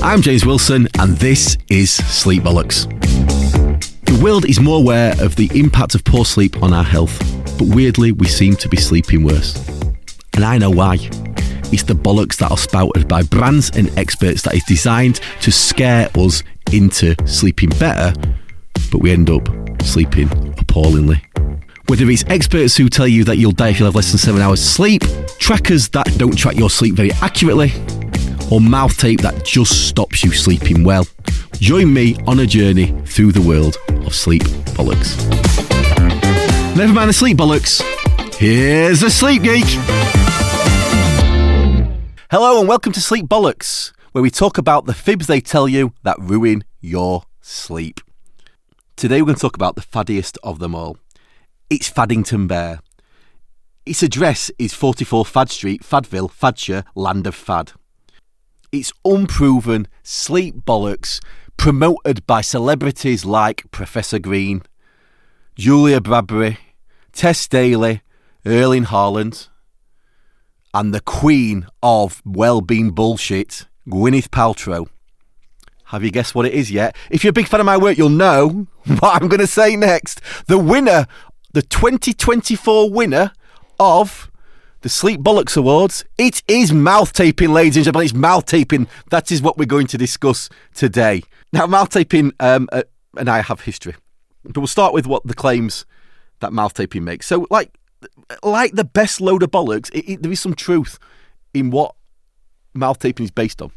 I'm James Wilson, and this is Sleep Bollocks. The world is more aware of the impact of poor sleep on our health, but weirdly, we seem to be sleeping worse. And I know why. It's the bollocks that are spouted by brands and experts that is designed to scare us into sleeping better, but we end up sleeping appallingly. Whether it's experts who tell you that you'll die if you have less than 7 hours sleep, trackers that don't track your sleep very accurately, or mouth tape that just stops you sleeping well. Join me on a journey through the world of sleep bollocks. Never mind the sleep bollocks, here's the sleep geek. Hello and welcome to Sleep Bollocks, where we talk about the fibs they tell you that ruin your sleep. Today we're going to talk about the faddiest of them all. It's Faddington Bear. Its address is 44 Fad Street, Fadville, Fadshire, land of fad. It's unproven sleep bollocks promoted by celebrities like Professor Green, Julia Bradbury, Tess Daly, Erling Haaland, and the queen of well-being bullshit, Gwyneth Paltrow. Have you guessed what it is yet? If you're a big fan of my work, you'll know what I'm going to say next. The winner, the 2024 winner of the Sleep Bollocks Awards, it is mouth taping, ladies and gentlemen. It's mouth taping. That is what we're going to discuss today. Now, mouth taping and I have history. But we'll start with what the claims that mouth taping makes. So, like the best load of bollocks, there is some truth in what mouth taping is based on.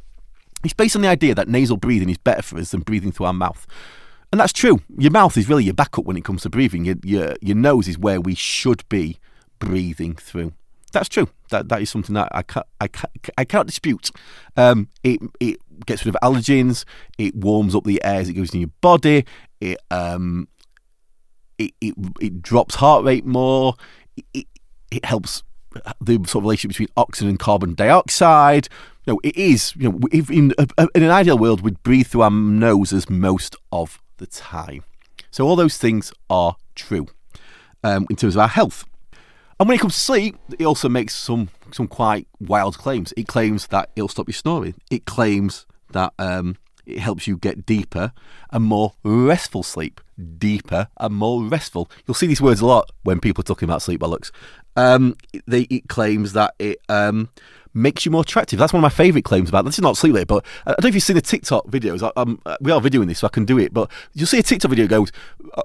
It's based on the idea that nasal breathing is better for us than breathing through our mouth. And that's true. Your mouth is really your backup when it comes to breathing. Your nose is where we should be breathing through. That's true. That is something that I cannot dispute. It gets rid of allergens. It warms up the air as it goes in your body. It drops heart rate more. It helps the sort of relationship between oxygen and carbon dioxide. It is. If in an ideal world, we'd breathe through our noses most of the time. So all those things are true in terms of our health. And when it comes to sleep, it also makes some quite wild claims. It claims that it'll stop you snoring. It claims that it helps you get deeper and more restful sleep. Deeper and more restful. You'll see these words a lot when people are talking about sleep bollocks. It claims that it makes you more attractive. That's one of my favourite claims about this. Is not sleep related, but I don't know if you've seen the TikTok videos. We are videoing this, so I can do it. But you'll see a TikTok video that goes,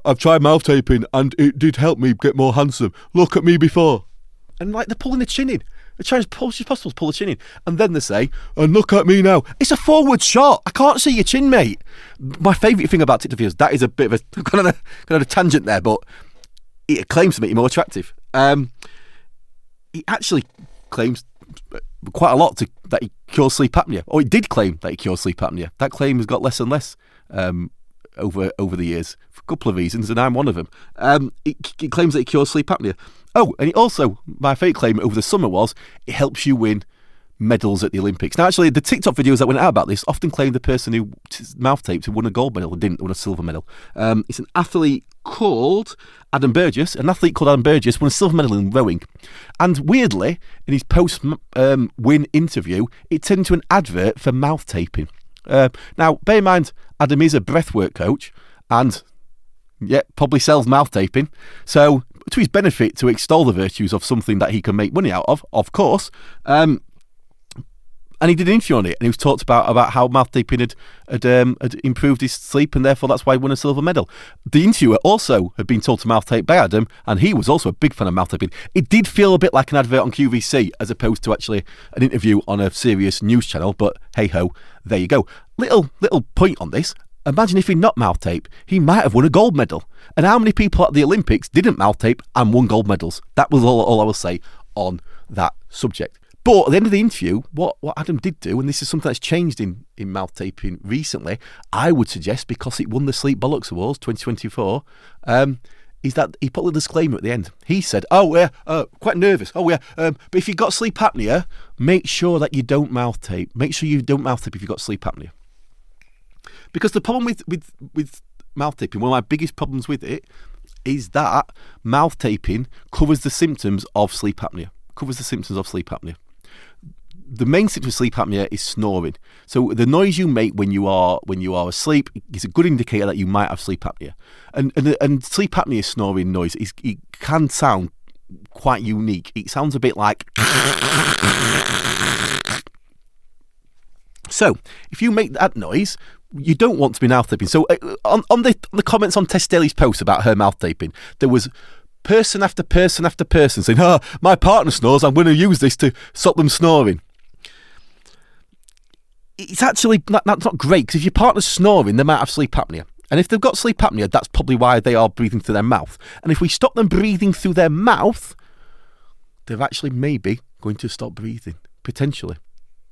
I've tried mouth taping and it did help me get more handsome. Look at me before. And like they're pulling the chin in. They're trying as much as possible to pull the chin in. And then they say, and look at me now. It's a forward shot. I can't see your chin, mate. My favourite thing about TikTok videos, that is a bit of a kind of a tangent there, but it claims to make you more attractive. It actually claims quite a lot that it cures sleep apnea. Or it did claim that it cures sleep apnea. That claim has got less and less over the years for a couple of reasons, and I'm one of them. It claims that it cures sleep apnea. Oh, and it also, my favourite claim over the summer was, it helps you win medals at the Olympics. Now, actually, the TikTok videos that went out about this often claim the person who mouth taped who won a gold medal or didn't win a silver medal. It's an athlete called Adam Burgess. An athlete called Adam Burgess won a silver medal in rowing. And weirdly, in his post-win interview, it turned into an advert for mouth taping. Now, bear in mind, Adam is a breathwork coach and, probably sells mouth taping. So, to his benefit, to extol the virtues of something that he can make money out of course. And he did an interview on it, and he was talked about how mouth taping had improved his sleep, and therefore that's why he won a silver medal. The interviewer also had been told to mouth tape by Adam, and he was also a big fan of mouth taping. It did feel a bit like an advert on QVC as opposed to actually an interview on a serious news channel, but hey ho, there you go. Little point on this. Imagine if he'd not mouth tape, he might have won a gold medal. And how many people at the Olympics didn't mouth tape and won gold medals? That was all I will say on that subject. But at the end of the interview, what Adam did do, and this is something that's changed in mouth taping recently, I would suggest because it won the Sleep Bollocks Awards 2024, is that he put a disclaimer at the end. He said, quite nervous. But if you've got sleep apnea, make sure that you don't mouth tape. Make sure you don't mouth tape if you've got sleep apnea. Because the problem with mouth taping, one of my biggest problems with it, is that mouth taping covers the symptoms of sleep apnea. the main symptom of sleep apnea is snoring. So the noise you make when you are asleep is a good indicator that you might have sleep apnea. And sleep apnea snoring noise it can sound quite unique. It sounds a bit like. So if you make that noise, you don't want to be mouth taping. So on the comments on Tess Daly's post about her mouth taping, there was person after person after person saying, my partner snores, I'm going to use this to stop them snoring. It's actually that's not great, because if your partner's snoring, they might have sleep apnea. And if they've got sleep apnea, that's probably why they are breathing through their mouth. And if we stop them breathing through their mouth, they're actually maybe going to stop breathing, potentially.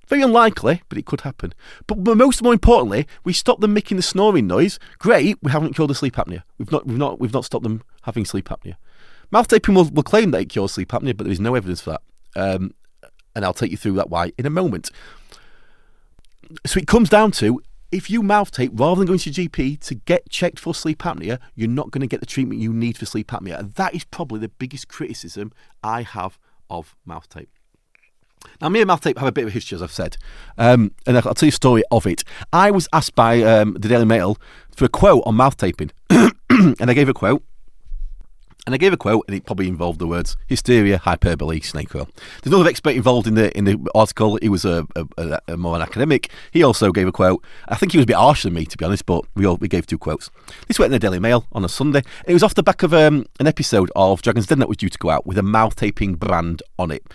Very unlikely, but it could happen. But more importantly, we stop them making the snoring noise. Great, we haven't cured the sleep apnea. We've not stopped them having sleep apnea. Mouth taping will claim that it cures sleep apnea, but there is no evidence for that. And I'll take you through that why in a moment. So it comes down to, if you mouth tape rather than going to your GP to get checked for sleep apnea, you're not going to get the treatment you need for sleep apnea. And that is probably the biggest criticism I have of mouth tape. Now, me and mouth tape have a bit of a history, as I've said. And I'll tell you a story of it. I was asked by the Daily Mail for a quote on mouth taping. And I gave a quote. And it probably involved the words hysteria, hyperbole, snake oil. There's another expert involved in the article. He was a more an academic. He also gave a quote. I think he was a bit harsher than me, to be honest, but we gave two quotes. This went in the Daily Mail on a Sunday. It was off the back of an episode of Dragon's Den that was due to go out with a mouth taping brand on it.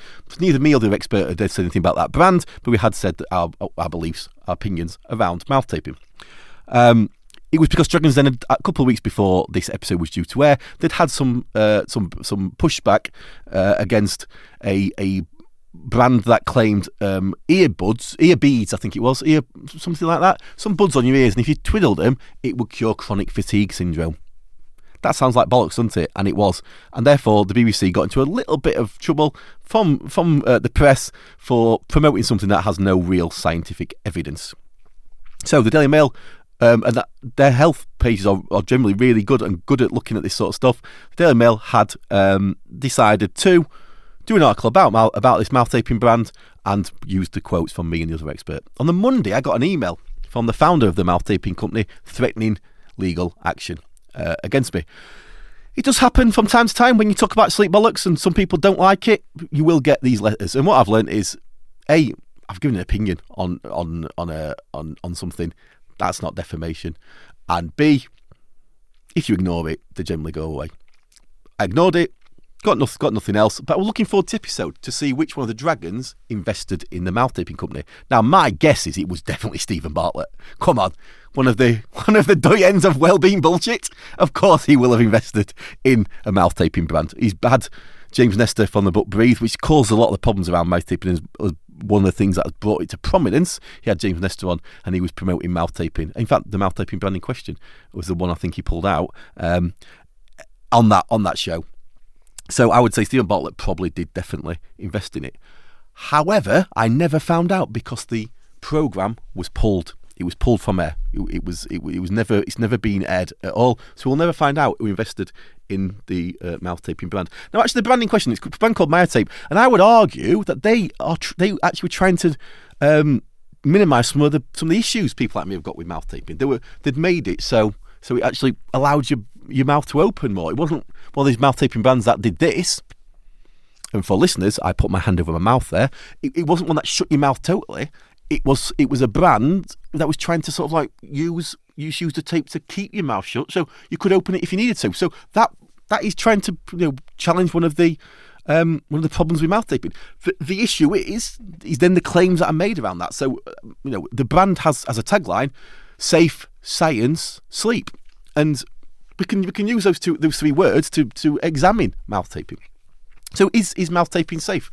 Neither me or the expert had said anything about that brand, but we had said our beliefs, our opinions around mouth taping. It was because Dragon's Den, a couple of weeks before this episode was due to air, they'd had some pushback against a brand that claimed ear beads, I think it was, something like that, some buds on your ears, and if you twiddled them, it would cure chronic fatigue syndrome. That sounds like bollocks, doesn't it? And it was. And therefore, the BBC got into a little bit of trouble from the press for promoting something that has no real scientific evidence. So the Daily Mail, and their health pages are generally really good and good at looking at this sort of stuff. The Daily Mail had decided to do an article about this mouth taping brand and use the quotes from me and the other expert. On the Monday, I got an email from the founder of the mouth taping company threatening legal action against me. It does happen from time to time when you talk about sleep bollocks and some people don't like it. You will get these letters, and what I've learned is, A, I've given an opinion on something. That's not defamation. And B, if you ignore it, they generally go away. I ignored it, got nothing else, but I was looking forward to the episode to see which one of the dragons invested in the mouth taping company. Now, my guess is it was definitely Stephen Bartlett. Come on, one of the doyens of well-being bullshit. Of course, he will have invested in a mouth taping brand. He's had James Nestor from the book Breathe, which caused a lot of the problems around mouth taping. Was one of the things that has brought it to prominence. He had James Nestor on, and he was promoting mouth taping. In fact, the mouth taping brand in question was the one I think he pulled out on that show. So I would say Stephen Bartlett probably did definitely invest in it. However, I never found out because the programme was pulled. It was pulled from air. It's never been aired at all. So we'll never find out who invested in the mouth taping brand. Now, actually, the brand in question, it's a brand called Myotape, and I would argue that they actually were trying to minimise some of the issues people like me have got with mouth taping. They'd made it so it actually allowed your mouth to open more. It wasn't one of these mouth taping brands that did this. And for listeners, I put my hand over my mouth there. It wasn't one that shut your mouth totally. It was a brand that was trying to sort of like use the tape to keep your mouth shut, so you could open it if you needed to. So that is trying to challenge one of the problems with mouth taping. The issue is then the claims that are made around that. So the brand has as a tagline, "Safe, Science, Sleep," and we can use those three words to examine mouth taping. So is mouth taping safe?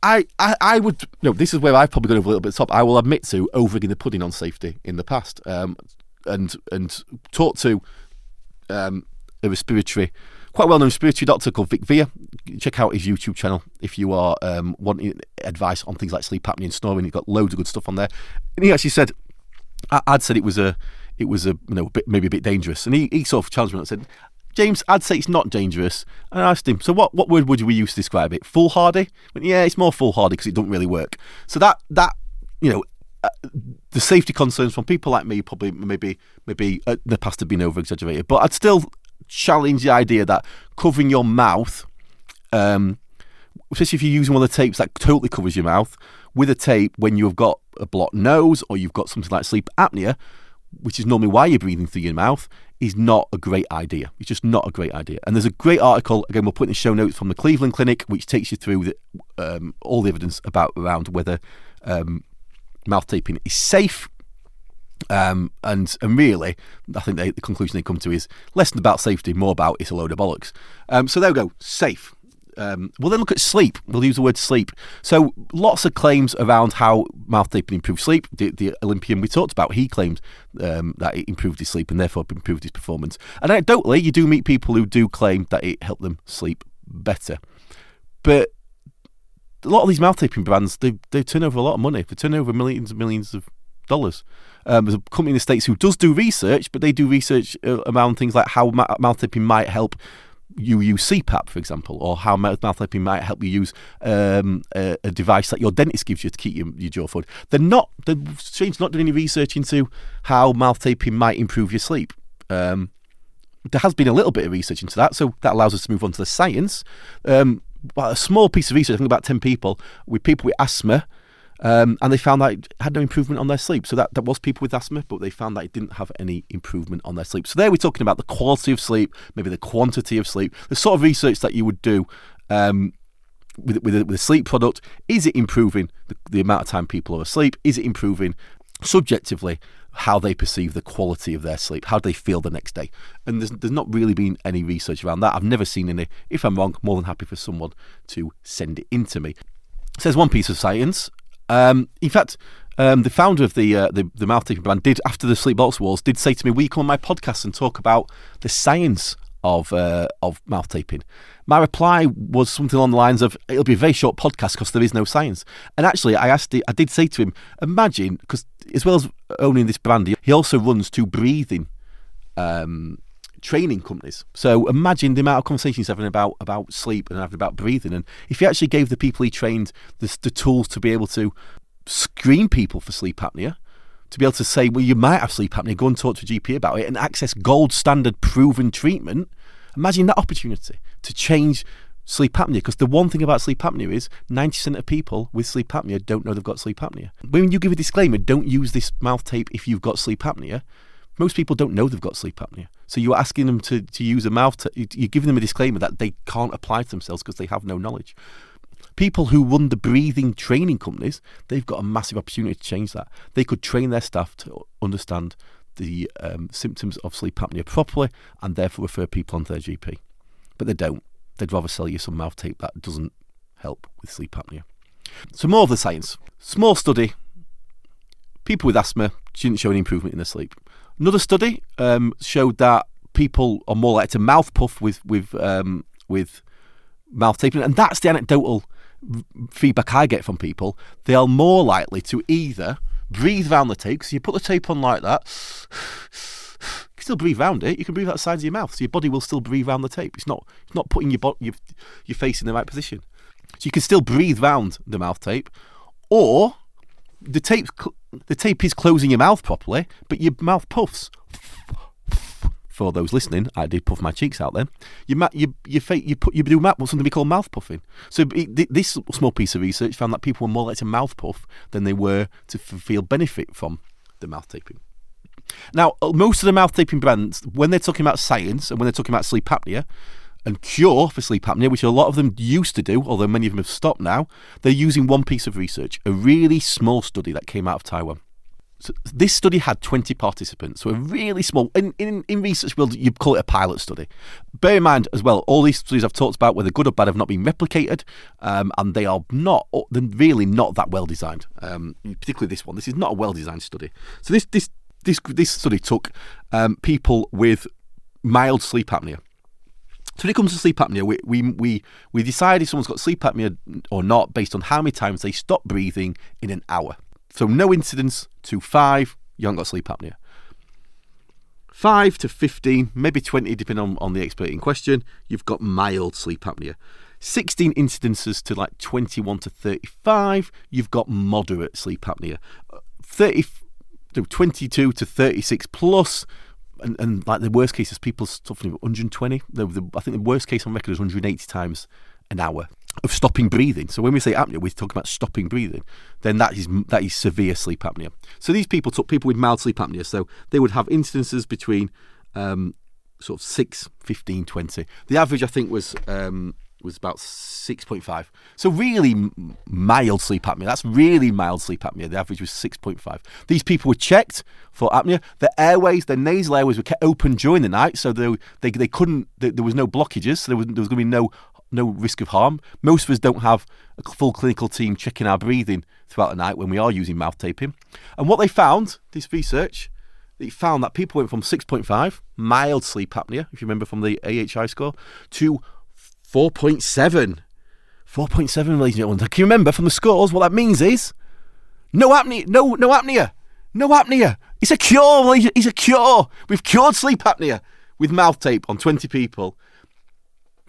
I would, this is where I've probably gone over a little bit top. I will admit to over-egging the pudding on safety in the past, and talked to a respiratory, quite well-known respiratory doctor called Vic Via. Check out his YouTube channel if you are wanting advice on things like sleep apnea and snoring. He's got loads of good stuff on there. And he actually said, I'd said it was a maybe a bit dangerous, and he sort of challenged me and said, James, I'd say it's not dangerous. And I asked him, so what word would we use to describe it? Foolhardy? But yeah, it's more foolhardy because it doesn't really work. So that the safety concerns from people like me probably maybe in the past have been over-exaggerated. But I'd still challenge the idea that covering your mouth, especially if you're using one of the tapes that totally covers your mouth, with a tape when you've got a blocked nose or you've got something like sleep apnea, which is normally why you're breathing through your mouth, is not a great idea. It's just not a great idea. And there's a great article, again, we'll put in the show notes, from the Cleveland Clinic, which takes you through all the evidence around whether mouth taping is safe. And really, I think the conclusion they come to is less than about safety, more about it's a load of bollocks. So there we go, safe. We'll then look at sleep. We'll use the word sleep. So lots of claims around how mouth taping improves sleep. The Olympian we talked about, he claimed that it improved his sleep and therefore improved his performance. And anecdotally, you do meet people who do claim that it helped them sleep better. But a lot of these mouth taping brands, they turn over a lot of money. They turn over millions and millions of dollars. There's a company in the States who does do research, but they do research around things like how mouth taping might help you use CPAP, for example, or how mouth taping might help you use a device that your dentist gives you to keep your jaw forward. They're strange not doing any research into how mouth taping might improve your sleep. There has been a little bit of research into that, so that allows us to move on to the science. A small piece of research, I think about 10 people with asthma, and they found that it had no improvement on their sleep. So that was people with asthma, but they found that it didn't have any improvement on their sleep. So there we're talking about the quality of sleep, maybe the quantity of sleep, the sort of research that you would do with a sleep product. Is it improving the amount of time people are asleep? Is it improving subjectively how they perceive the quality of their sleep? How do they feel the next day? And there's not really been any research around that. I've never seen any. If I'm wrong, more than happy for someone to send it in to me. So there's one piece of science. In fact, the founder of the mouth taping brand did, after the Sleep Box Wars, did say to me, will you come on my podcast and talk about the science of mouth taping? My reply was something along the lines of, it'll be a very short podcast because there is no science. And actually, I did say to him, imagine, because as well as owning this brand, he also runs 2 breathing training companies. So imagine the amount of conversations he's having about sleep and having about breathing. And if he actually gave the people he trained the tools to be able to screen people for sleep apnea, to be able to say, well, you might have sleep apnea, go and talk to a GP about it and access gold standard proven treatment. Imagine that opportunity to change sleep apnea, because the one thing about sleep apnea is 90% of people with sleep apnea don't know they've got sleep apnea. When you give a disclaimer, don't use this mouth tape if you've got sleep apnea, most people don't know they've got sleep apnea. So you're asking them to use a mouth tape, you're giving them a disclaimer that they can't apply to themselves because they have no knowledge. People who run the breathing training companies, they've got a massive opportunity to change that. They could train their staff to understand the symptoms of sleep apnea properly and therefore refer people on to their GP. But they don't. They'd rather sell you some mouth tape that doesn't help with sleep apnea. So more of the science. Small study. People with asthma didn't show any improvement in their sleep. Another study showed that people are more likely to mouth puff with mouth taping, and that's the anecdotal feedback I get from people. They are more likely to either breathe around the tape, so you put the tape on like that, you can still breathe around it, you can breathe out the sides of your mouth, so your body will still breathe around the tape. It's not putting your face in the right position. So you can still breathe around the mouth tape, or the tape is closing your mouth properly, but your mouth puffs. For those listening, I did puff my cheeks out then. You do something we call mouth puffing. So this small piece of research found that people were more likely to mouth puff than they were to feel benefit from the mouth taping. Now, most of the mouth taping brands, when they're talking about science and when they're talking about sleep apnea and cure for sleep apnea, which a lot of them used to do, although many of them have stopped now, they're using one piece of research, a really small study that came out of Taiwan. So this study had 20 participants, so a really small, in research world, you'd call it a pilot study. Bear in mind as well, all these studies I've talked about, whether good or bad, have not been replicated, and they're really not that well designed. Particularly this one. This is not a well designed study. So this study took people with mild sleep apnea. So when it comes to sleep apnea, we decide if someone's got sleep apnea or not based on how many times they stop breathing in an hour. So no incidence to 5, you haven't got sleep apnea. 5 to 15, maybe 20, depending on the expert in question, you've got mild sleep apnea. 16 incidences to like 21 to 35, you've got moderate sleep apnea. 22 to 36 plus, and like the worst case is people suffering 120. I think the worst case on record is 180 times an hour of stopping breathing. So when we say apnea, we're talking about stopping breathing. Then that is severe sleep apnea. So these people took people with mild sleep apnea. So they would have incidences between sort of 6, 15, 20. The average, I think, was about 6.5. So really mild sleep apnea. That's really mild sleep apnea. The average was 6.5. These people were checked for apnea. Their airways, their nasal airways were kept open during the night, so they couldn't. There was no blockages. So there was going to be no risk of harm. Most of us don't have a full clinical team checking our breathing throughout the night when we are using mouth taping. And what they found, this research, they found that people went from 6.5 mild sleep apnea, if you remember from the AHI score, to 4.7. 4.7, ladies and gentlemen. Can you remember from the scores what that means is? No apnea. No apnea. No apnea. It's a cure. It's a cure. We've cured sleep apnea with mouth tape on 20 people.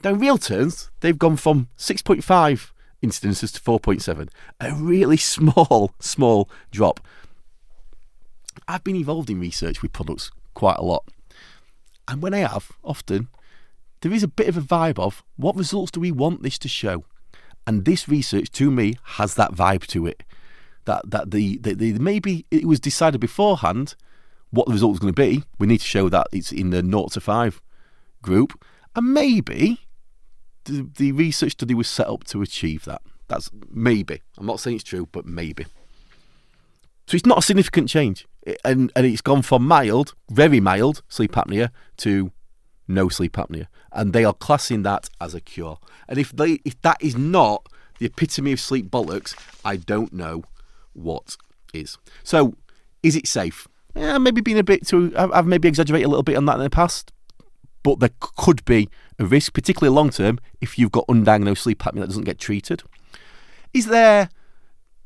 Now, in real terms, they've gone from 6.5 incidences to 4.7. A really small drop. I've been involved in research with products quite a lot. And when I have, often, there is a bit of a vibe of what results do we want this to show? And this research, to me, has that vibe to it. That maybe it was decided beforehand what the result was going to be. We need to show that it's in the 0 to 5 group. And maybe the research study was set up to achieve that. That's maybe. I'm not saying it's true, but maybe. So it's not a significant change. And it's gone from mild, very mild sleep apnea to no sleep apnea. And they are classing that as a cure. And if that is not the epitome of sleep bollocks, I don't know what is. So, is it safe? Yeah, maybe been a bit too... I've maybe exaggerated a little bit on that in the past. But there could be a risk, particularly long term, if you've got undiagnosed sleep apnea that doesn't get treated. Does it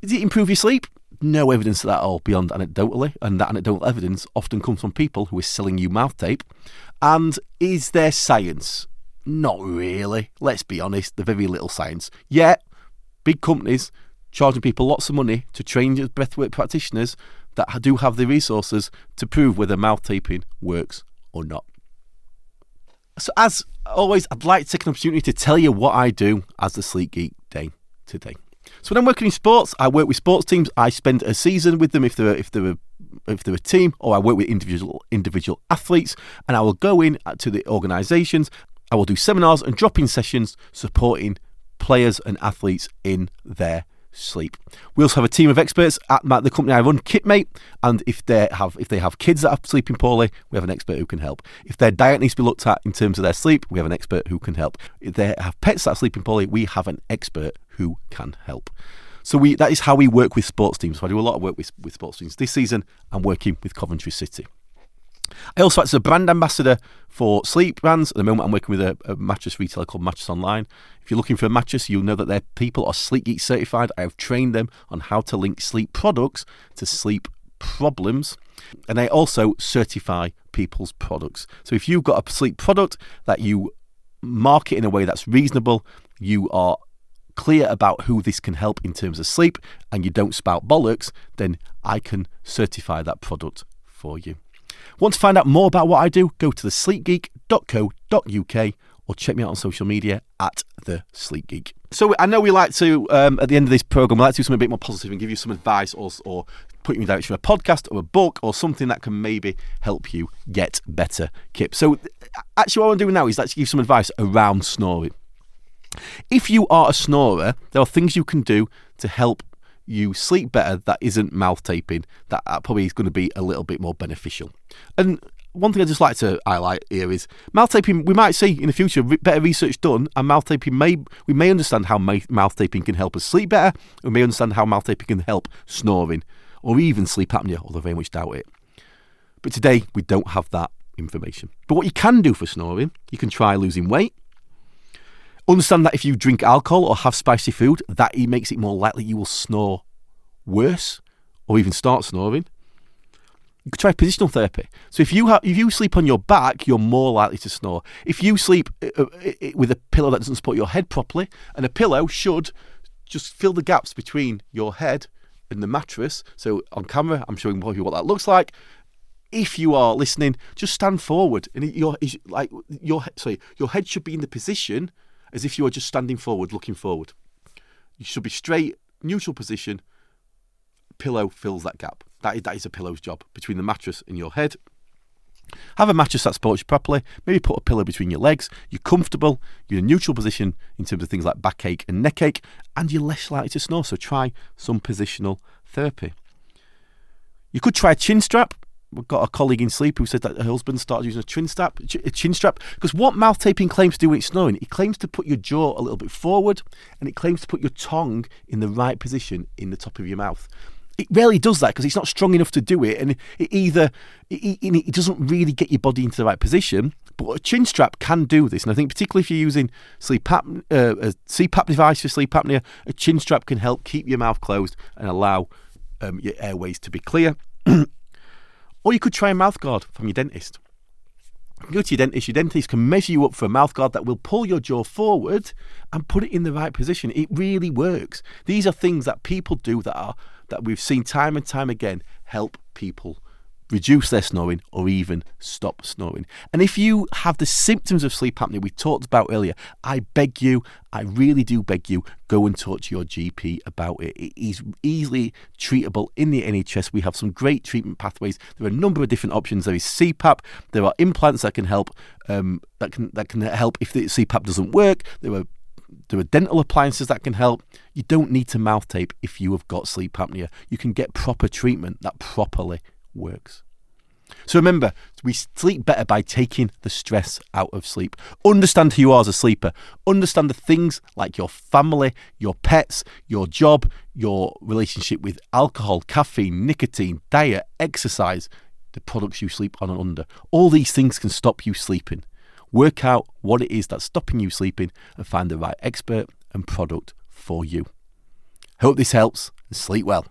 improve your sleep? No evidence of that at all beyond anecdotally, and that anecdotal evidence often comes from people who are selling you mouth tape. And is there science? Not really. Let's be honest, there's very little science. Yet, big companies charging people lots of money to train as breathwork practitioners that do have the resources to prove whether mouth taping works or not. So as always, I'd like to take an opportunity to tell you what I do as the Sleep Geek day today. So when I'm working in sports, I work with sports teams. I spend a season with them if they're a team, or I work with individual athletes, and I will go in to the organisations. I will do seminars and drop-in sessions supporting players and athletes in their sleep. We also have a team of experts at the company I run, Kitmate, and if they have kids that are sleeping poorly, we have an expert who can help. If their diet needs to be looked at in terms of their sleep, we have an expert who can help. If they have pets that are sleeping poorly, we have an expert who can help. So that is how we work with sports teams. So I do a lot of work with sports teams. This season, I'm working with Coventry City. I also act as a brand ambassador for sleep brands. At the moment, I'm working with a mattress retailer called Mattress Online. If you're looking for a mattress, you'll know that their people are Sleep Geek certified. I have trained them on how to link sleep products to sleep problems. And I also certify people's products. So if you've got a sleep product that you market in a way that's reasonable, you are clear about who this can help in terms of sleep, and you don't spout bollocks, then I can certify that product for you. Want to find out more about what I do? Go to thesleepgeek.co.uk or check me out on social media at The Sleep Geek. So I know we like to, at the end of this programme, we like to do something a bit more positive and give you some advice or put you in the direction of a podcast or a book or something that can maybe help you get better, Kip. So actually what I'm doing now is actually give some advice around snoring. If you are a snorer, there are things you can do to help you sleep better that isn't mouth taping, that probably is going to be a little bit more beneficial. And one thing I'd just like to highlight here is mouth taping. We might see in the future better research done, and mouth taping we may understand how mouth taping can help us sleep better. We may understand how mouth taping can help snoring or even sleep apnea, although I very much doubt it. But today we don't have that information. But what you can do for snoring, you can try losing weight. Understand that if you drink alcohol or have spicy food, that makes it more likely you will snore worse or even start snoring. You could try positional therapy. So if you sleep on your back, you're more likely to snore. If you sleep with a pillow that doesn't support your head properly, and a pillow should just fill the gaps between your head and the mattress. So on camera, I'm showing you what that looks like. If you are listening, just stand forward, and your head should be in the position as if you are just standing forward, looking forward. You should be straight, neutral position. Pillow fills that gap. That is a pillow's job, between the mattress and your head. Have a mattress that supports you properly. Maybe put a pillow between your legs. You're comfortable. You're in a neutral position in terms of things like backache and neckache, and you're less likely to snore. So try some positional therapy. You could try a chin strap. We've got a colleague in sleep who said that her husband started using a chin strap. Because what mouth taping claims to do when it's snoring, it claims to put your jaw a little bit forward, and it claims to put your tongue in the right position in the top of your mouth. It rarely does that because it's not strong enough to do it, and it doesn't really get your body into the right position. But a chin strap can do this, and I think particularly if you're using a CPAP device for sleep apnea, a chin strap can help keep your mouth closed and allow your airways to be clear. Or you could try a mouth guard from your dentist. You can go to your dentist can measure you up for a mouth guard that will pull your jaw forward and put it in the right position. It really works. These are things that people do that we've seen time and time again help people reduce their snoring or even stop snoring. And if you have the symptoms of sleep apnea we talked about earlier, I really do beg you, go and talk to your GP about it. It is easily treatable in the NHS. We have some great treatment pathways. There are a number of different options. There is CPAP. There are implants that can help. That can help if the CPAP doesn't work. There are dental appliances that can help. You don't need to mouth tape if you have got sleep apnea. You can get proper treatment that properly works. So remember, we sleep better by taking the stress out of sleep. Understand who you are as a sleeper. Understand the things like your family, your pets, your job, your relationship with alcohol, caffeine, nicotine, diet, exercise, the products you sleep on and under. All these things can stop you sleeping. Work out what it is that's stopping you sleeping and find the right expert and product for you. Hope this helps, and sleep well.